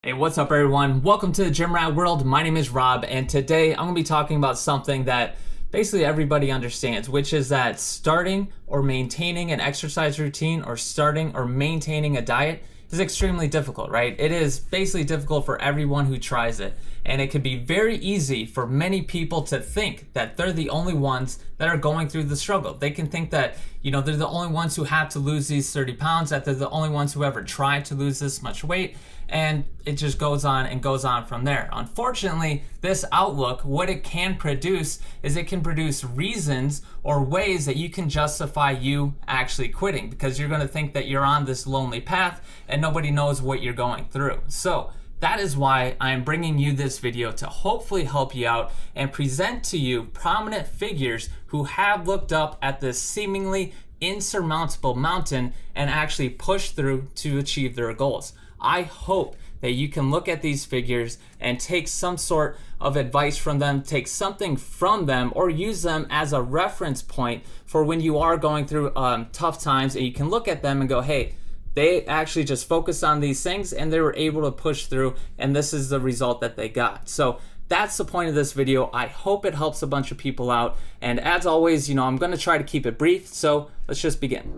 Hey, what's up everyone? Welcome to the Gym Rat World. My name is Rob, and today I'm going to be talking about something that basically everybody understands, which is that starting or maintaining an exercise routine or starting or maintaining a diet is extremely difficult, right? It is basically difficult for everyone who tries it. And it can be very easy for many people to think that they're the only ones that are going through the struggle. They can think that, they're the only ones who have to lose these 30 pounds, that they're the only ones who ever tried to lose this much weight. And it just goes on and goes on from there. Unfortunately, this outlook, what it can produce is it can produce reasons or ways that you can justify you actually quitting, because you're gonna think that you're on this lonely path and nobody knows what you're going through. So that is why I'm bringing you this video, to hopefully help you out and present to you prominent figures who have looked up at this seemingly insurmountable mountain and actually pushed through to achieve their goals. I hope that you can look at these figures and take some sort of advice from them, take something from them, or use them as a reference point for when you are going through tough times, and you can look at them and go, hey, they actually just focused on these things and they were able to push through, and this is the result that they got. So that's the point of this video. I hope it helps a bunch of people out. And as always, I'm gonna try to keep it brief. So let's just begin.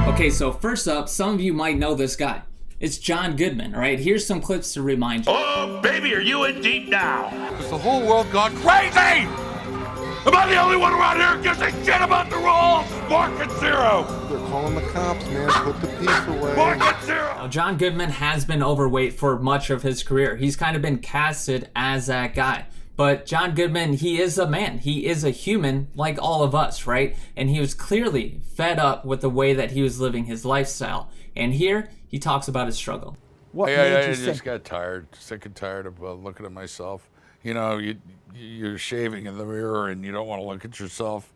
Okay, so first up, some of you might know this guy. It's John Goodman, all right? Here's some clips to remind you. Oh, baby, are you in deep now? Has the whole world gone crazy? Am I the only one around here who gives a shit about the rules? Market zero. They're calling the cops, man. Put the piece away. Market zero. Now, John Goodman has been overweight for much of his career. He's kind of been casted as that guy. But John Goodman, he is a man. He is a human like all of us, right? And he was clearly fed up with the way that he was living his lifestyle. And here, he talks about his struggle. What I just got tired, sick and tired of looking at myself. You're shaving in the mirror and you don't want to look at yourself.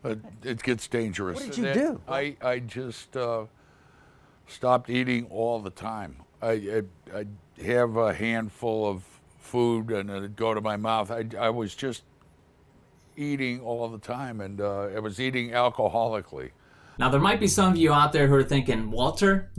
But it gets dangerous. What did you do? I just stopped eating all the time. I have a handful of food and it'd go to my mouth. I was just eating all the time, and I was eating alcoholically. Now, there might be some of you out there who are thinking, Walter,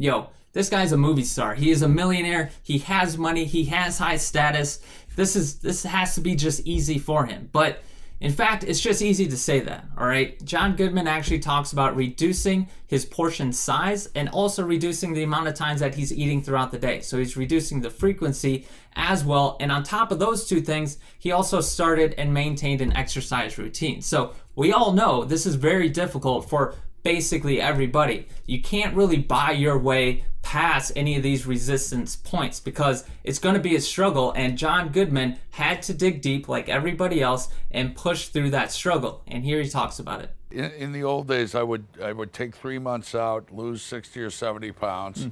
this guy's a movie star. He is a millionaire. He has money. He has high status. This has to be just easy for him. But in fact, it's just easy to say that, all right? John Goodman actually talks about reducing his portion size and also reducing the amount of times that he's eating throughout the day. So he's reducing the frequency as well. And on top of those two things, he also started and maintained an exercise routine. So we all know this is very difficult for basically everybody. You can't really buy your way past any of these resistance points because it's going to be a struggle, and John Goodman had to dig deep like everybody else and push through that struggle, and here he talks about it. In the old days, I would take 3 months out, lose 60 or 70 pounds,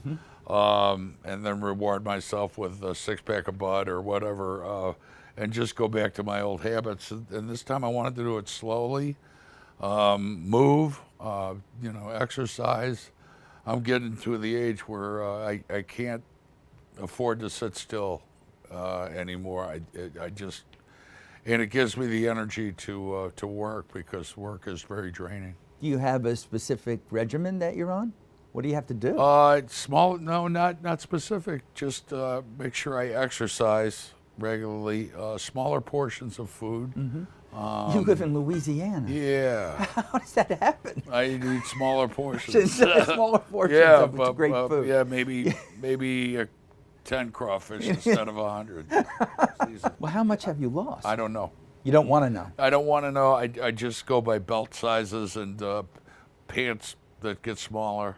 and then reward myself with a six-pack of Bud or whatever, and just go back to my old habits. And this time I wanted to do it slowly, move, exercise. I'm getting to the age where I can't afford to sit still anymore. And it gives me the energy to work, because work is very draining. Do you have a specific regimen that you're on? What do you have to do? No, not specific. Just make sure I exercise regularly. Smaller portions of food. You live in Louisiana. Yeah. How does that happen? I eat smaller portions. Smaller portions Yeah, of but, great food. Yeah, maybe 10 crawfish instead of 100. Well, how much have you lost? I don't know. You don't want to know? I don't want to know. I just go by belt sizes and pants that get smaller.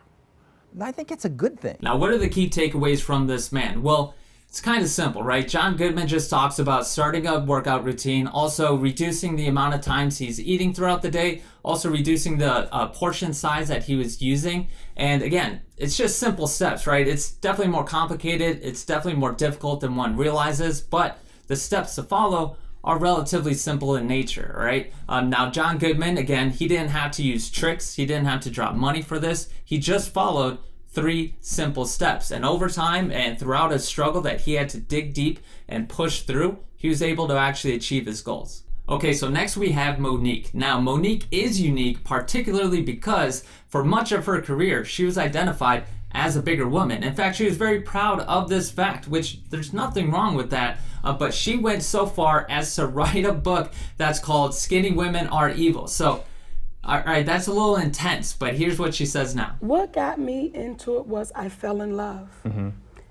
I think it's a good thing. Now, what are the key takeaways from this man? Well, it's kind of simple, right? John Goodman just talks about starting a workout routine, also reducing the amount of times he's eating throughout the day, also reducing the portion size that he was using. And again, it's just simple steps, right? It's definitely more complicated. It's definitely more difficult than one realizes, but the steps to follow are relatively simple in nature, right? Now, John Goodman, again, he didn't have to use tricks. He didn't have to drop money for this. He just followed 3 simple steps. And over time and throughout a struggle that he had to dig deep and push through, he was able to actually achieve his goals. Okay, so next we have Monique. Now, Monique is unique, particularly because for much of her career, she was identified as a bigger woman. In fact, she was very proud of this fact, which there's nothing wrong with that. But she went so far as to write a book that's called Skinny Women Are Evil. So, all right, that's a little intense, but here's what she says now. What got me into it was I fell in love.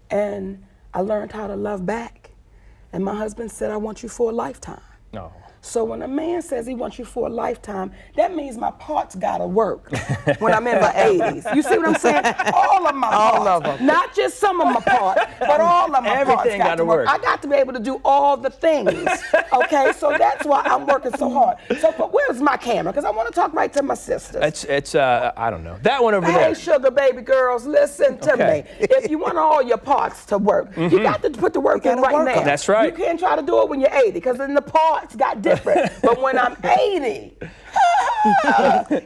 And I learned how to love back. And my husband said, I want you for a lifetime. No. So when a man says he wants you for a lifetime, that means my parts gotta work when I'm in my 80s. You see what I'm saying? All of my parts. All of them. Not just some of my parts, but all of my parts Everything got gotta to work. work. I got to be able to do all the things, okay? So that's why I'm working so hard. So, but where's my camera? Because I want to talk right to my sisters. It's I don't know. That one over Hey, there. sugar baby girls, listen to Okay. me. If you want all your parts to work, you got to put the work in right now. That's right. You can't try to do it when you're 80, because then the parts got different. But when I'm 80,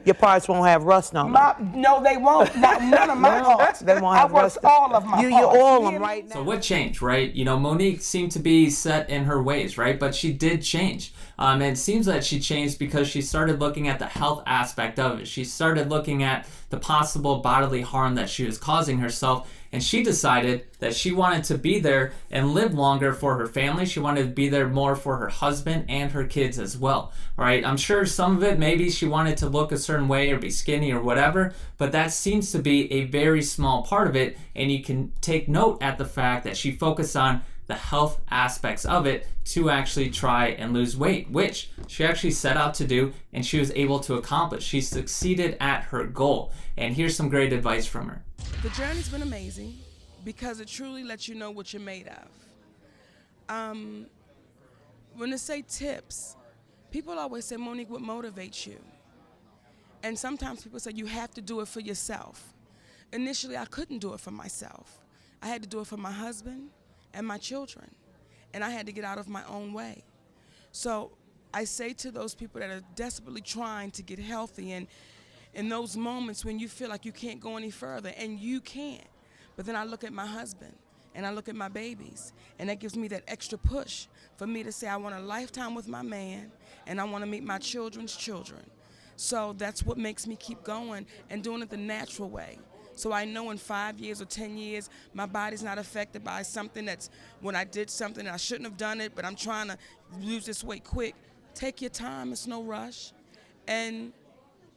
Your parts won't have rust on them. no, they won't. None of my parts. They won't have I rust. worked all of my You parts. oil hear them me? right now. So what changed, right? You know, Monique seemed to be set in her ways, right? But she did change. And it seems that she changed because she started looking at the health aspect of it. She started looking at the possible bodily harm that she was causing herself. And she decided that she wanted to be there and live longer for her family. She wanted to be there more for her husband and her kids as well, right? I'm sure some of it, maybe she wanted to look a certain way or be skinny or whatever, but that seems to be a very small part of it. And you can take note at the fact that she focused on the health aspects of it to actually try and lose weight, which she actually set out to do and she was able to accomplish. She succeeded at her goal. And here's some great advice from her. The journey's been amazing because it truly lets you know what you're made of. When they say tips, people always say, Monique, what motivates you? And sometimes people say you have to do it for yourself. Initially, I couldn't do it for myself. I had to do it for my husband and my children, and I had to get out of my own way. So I say to those people that are desperately trying to get healthy, and in those moments when you feel like you can't go any further, and you can't, but then I look at my husband and I look at my babies, and that gives me that extra push for me to say I want a lifetime with my man, and I want to meet my children's children. So that's what makes me keep going and doing it the natural way. So I know in 5 years or 10 years, my body's not affected by something that's when I did something and I shouldn't have done it, but I'm trying to lose this weight quick. Take your time, it's no rush, and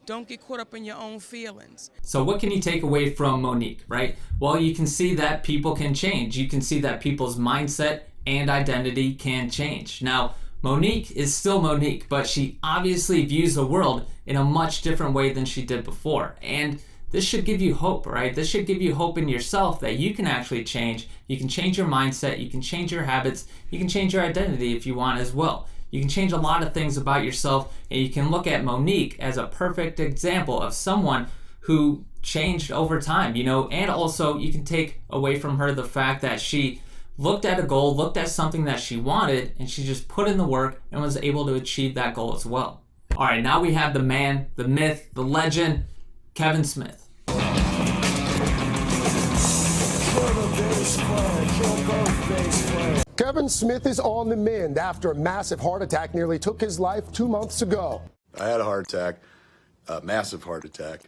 don't get caught up in your own feelings. So what can you take away from Monique, right? Well, you can see that people can change. You can see that people's mindset and identity can change. Now, Monique is still Monique, but she obviously views the world in a much different way than she did before. And this should give you hope, right? This should give you hope in yourself that you can actually change. You can change your mindset, you can change your habits, you can change your identity if you want as well. You can change a lot of things about yourself, and you can look at Monique as a perfect example of someone who changed over time, you know, and also you can take away from her the fact that she looked at a goal, looked at something that she wanted, and she just put in the work and was able to achieve that goal as well. All right, now we have the man, the myth, the legend, Kevin Smith. Kevin Smith is on the mend after a massive heart attack nearly took his life 2 months ago. I had a heart attack, a massive heart attack,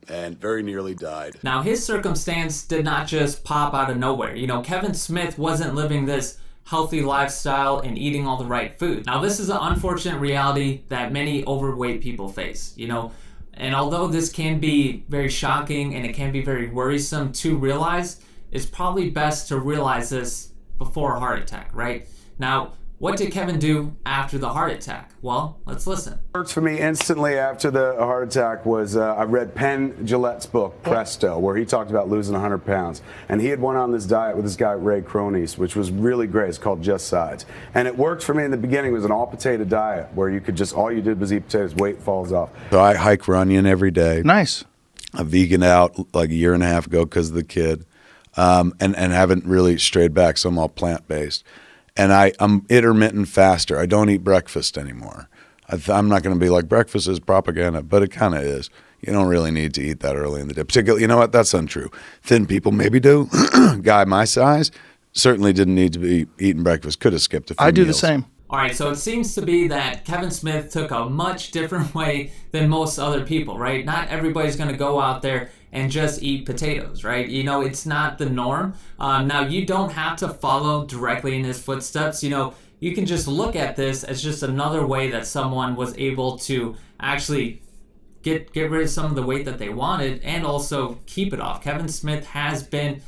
and very nearly died. Now, his circumstance did not just pop out of nowhere. You know, Kevin Smith wasn't living this healthy lifestyle and eating all the right food. Now, this is an unfortunate reality that many overweight people face, you know, and although this can be very shocking and it can be very worrisome to realize, it's probably best to realize this before a heart attack, right? Now, what did Kevin do after the heart attack? Well, let's listen. Worked for me instantly after the heart attack was I read Penn Jillette's book, Presto, where he talked about losing 100 pounds. And he had went on this diet with this guy, Ray Cronies, which was really great. It's called Just Sides. And it worked for me in the beginning. It was an all-potato diet where you could just, all you did was eat potatoes, weight falls off. So I hike Runyon every day. Nice. I veganed out like a year and a half ago because of the kid, and haven't really strayed back, so I'm all plant-based. And I'm intermittent faster. I don't eat breakfast anymore. I'm not going to be like, breakfast is propaganda, but it kind of is. You don't really need to eat that early in the day. Particularly, you know what? That's untrue. Thin people maybe do. Guy my size certainly didn't need to be eating breakfast. Could have skipped a few I do the meals. same. All right, so it seems to be that Kevin Smith took a much different way than most other people, right? Not everybody's going to go out there and just eat potatoes, right? You know, it's not the norm. Now, you don't have to follow directly in his footsteps. You know, you can just look at this as just another way that someone was able to actually get rid of some of the weight that they wanted and also keep it off. Kevin Smith has been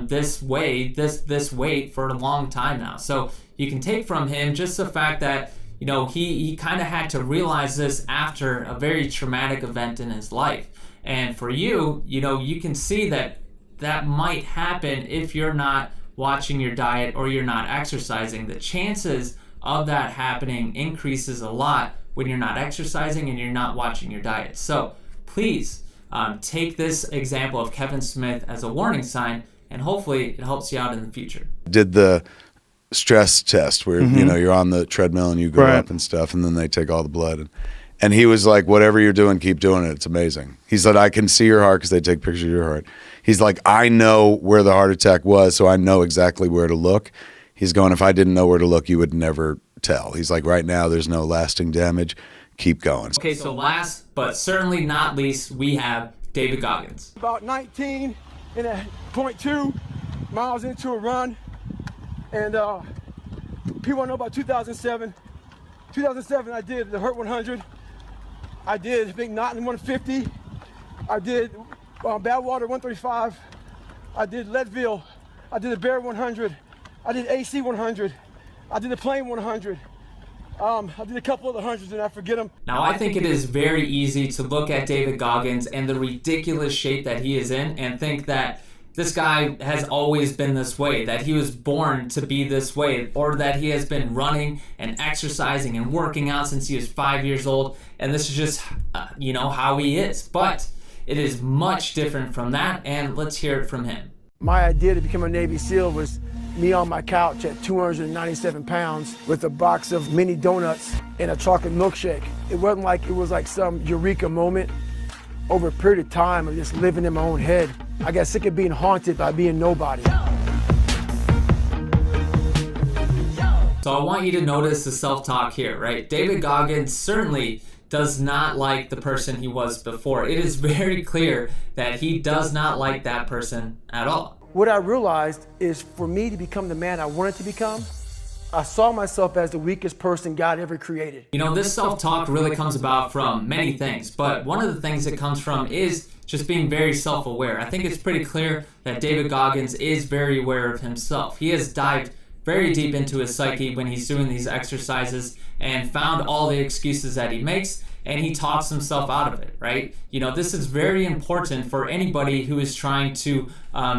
this weight for a long time now. So you can take from him just the fact that, you know, he kind of had to realize this after a very traumatic event in his life. And for you, you know, you can see that that might happen if you're not watching your diet or you're not exercising. The chances of that happening increases a lot when you're not exercising and you're not watching your diet. So please take this example of Kevin Smith as a warning sign, and hopefully it helps you out in the future. Did the stress test where, you know, you're on the treadmill and you go up and stuff, and then they take all the blood. And he was like, whatever you're doing, keep doing it. It's amazing. He said, I can see your heart because they take pictures of your heart. He's like, I know where the heart attack was, so I know exactly where to look. He's going, if I didn't know where to look, you would never tell. He's like, right now, there's no lasting damage. Keep going. Okay, so last but certainly not least, we have David Goggins. About 19 and a 0.2 miles into a run. And people want to know about 2007. 2007, I did the Hurt 100. I did Big Knotton 150. I did Badwater 135. I did Leadville. I did the Bear 100. I did AC 100. I did the Plain 100. I did a couple of the hundreds and I forget them. Now, I think it is very easy to look at David Goggins and the ridiculous shape that he is in and think that this guy has always been this way, that he was born to be this way, or that he has been running and exercising and working out since he was 5 years old, and this is just, you know, how he is. But it is much different from that, and let's hear it from him. My idea to become a Navy SEAL was me on my couch at 297 pounds with a box of mini donuts and a chocolate milkshake. It wasn't like it was like some eureka moment. Over a period of time of just living in my own head, I got sick of being haunted by being nobody. So I want you to notice the self-talk here, right? David Goggins certainly does not like the person he was before. It is very clear that he does not like that person at all. What I realized is for me to become the man I wanted to become, I saw myself as the weakest person God ever created. You know, this self-talk really comes about from many things, but one of the things it comes from is just being very self-aware. I think it's pretty clear that David Goggins is very aware of himself. He has dived very deep into his psyche when he's doing these exercises and found all the excuses that he makes, and he talks himself out of it, right? You know, this is very important for anybody who is trying to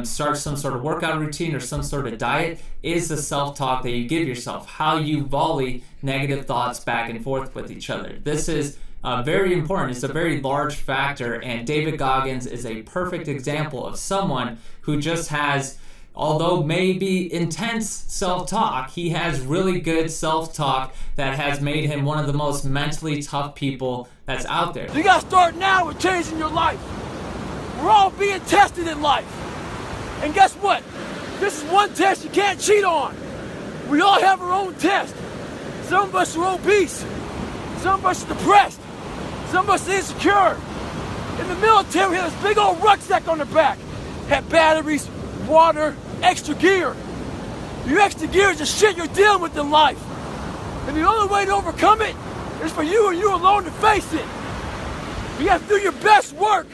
start some sort of workout routine or some sort of diet, is the self-talk that you give yourself, how you volley negative thoughts back and forth with each other. This is very important. It's a very large factor, and David Goggins is a perfect example of someone who just has, although maybe intense self-talk, he has really good self-talk that has made him one of the most mentally tough people that's out there. You gotta start now with changing your life. We're all being tested in life. And guess what? This is one test you can't cheat on. We all have our own test. Some of us are obese. Some of us are depressed. Some of us are insecure. In the military, we had this big old rucksack on the back. Had batteries, water, extra gear. Your extra gear is the shit you're dealing with in life. And the only way to overcome it is for you and you alone to face it. You have to do your best work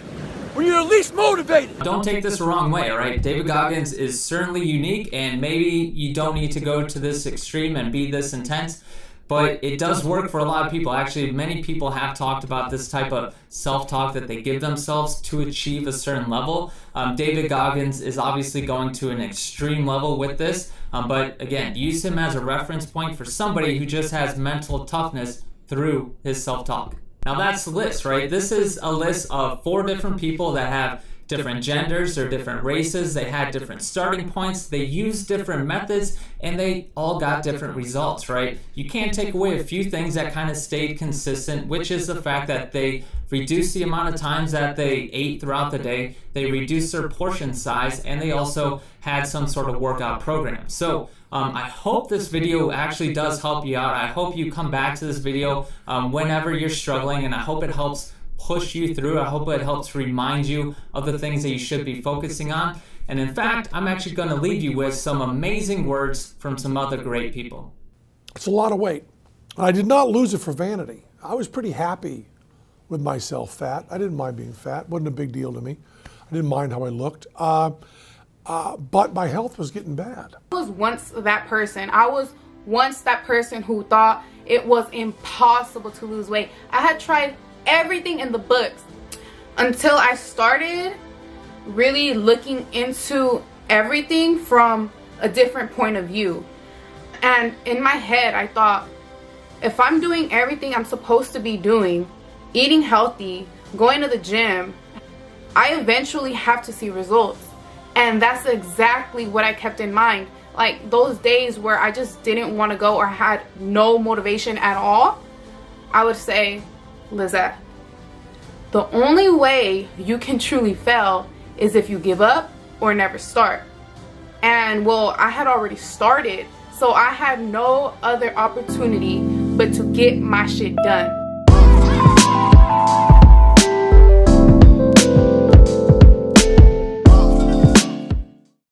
when you're least motivated. Don't take this the wrong way, all right? David Goggins is certainly unique, and maybe you don't need to go to this extreme and be this intense, but it does work for a lot of people. Actually, many people have talked about this type of self-talk that they give themselves to achieve a certain level. David Goggins is obviously going to an extreme level with this, but again, use him as a reference point for somebody who just has mental toughness through his self-talk. Now that's the list, right? This is a list of 4 different people that have different genders or different races. They had different starting points. They used different methods, and they all got different results, right? You can't take away a few things that kind of stayed consistent, which is the fact that they reduce the amount of times that they ate throughout the day, they reduced their portion size, and they also had some sort of workout program. So I hope this video actually does help you out. I hope you come back to this video whenever you're struggling, and I hope it helps push you through. I hope it helps remind you of the things that you should be focusing on. And in fact, I'm actually going to leave you with some amazing words from some other great people. It's a lot of weight. I did not lose it for vanity. I was pretty happy with myself fat. I didn't mind being fat. Wasn't a big deal to me. I didn't mind how I looked. But my health was getting bad. I was once that person. I was once that person who thought it was impossible to lose weight. I had tried everything in the books until I started really looking into everything from a different point of view. And in my head, I thought, if I'm doing everything I'm supposed to be doing, eating healthy, going to the gym, I eventually have to see results. And that's exactly what I kept in mind. Like those days where I just didn't want to go or had no motivation at all, I would say, Lizette, the only way you can truly fail is if you give up or never start. And well, I had already started, so I had no other opportunity but to get my shit done.